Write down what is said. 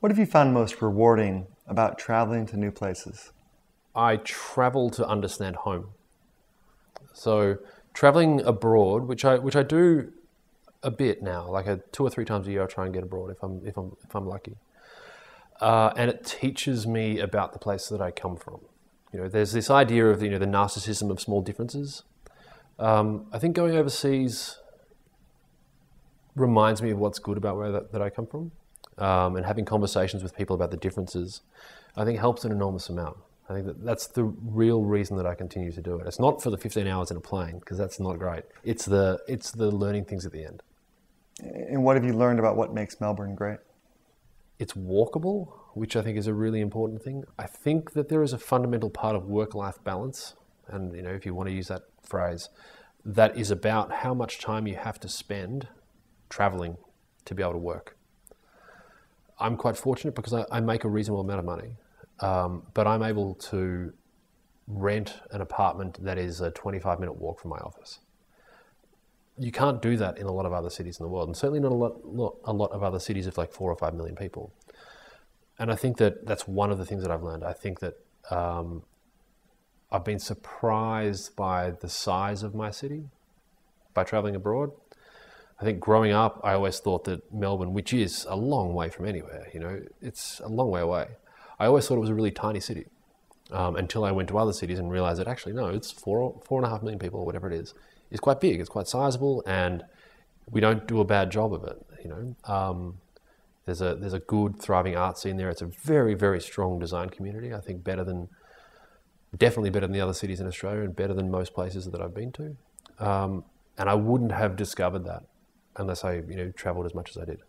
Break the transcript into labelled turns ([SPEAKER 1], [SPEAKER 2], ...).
[SPEAKER 1] What have you found most rewarding about traveling to new places?
[SPEAKER 2] I travel to understand home. So traveling abroad, which I do a bit now, like 2 or 3 times a year, I try and get abroad if I'm lucky. And it teaches me about the place that I come from. You know, there's this idea of the narcissism of small differences. I think going overseas reminds me of what's good about where that I come from, and having conversations with people about the differences, I think helps an enormous amount. I think that's the real reason that I continue to do it. It's not for the 15 hours in a plane, because that's not great. It's the learning things at the end.
[SPEAKER 1] And what have you learned about what makes Melbourne great?
[SPEAKER 2] It's walkable, which I think is a really important thing. I think that there is a fundamental part of work-life balance, and if you want to use that phrase, that is about how much time you have to spend traveling to be able to work. I'm quite fortunate because I make a reasonable amount of money, but I'm able to rent an apartment that is a 25-minute walk from my office. You can't do that in a lot of other cities in the world, and certainly not a lot of other cities of like 4 or 5 million people. And I think that that's one of the things that I've learned. I think that I've been surprised by the size of my city by traveling abroad. I think growing up, I always thought that Melbourne, which is a long way from anywhere, it's a long way away. I always thought it was a really tiny city until I went to other cities and realized that actually, no, it's 4.5 million people or whatever it is. It's quite big, it's quite sizable, and we don't do a bad job of it. There's a good, thriving art scene there. It's a very, very strong design community. I think definitely better than the other cities in Australia, and better than most places that I've been to. And I wouldn't have discovered that unless I traveled as much as I did.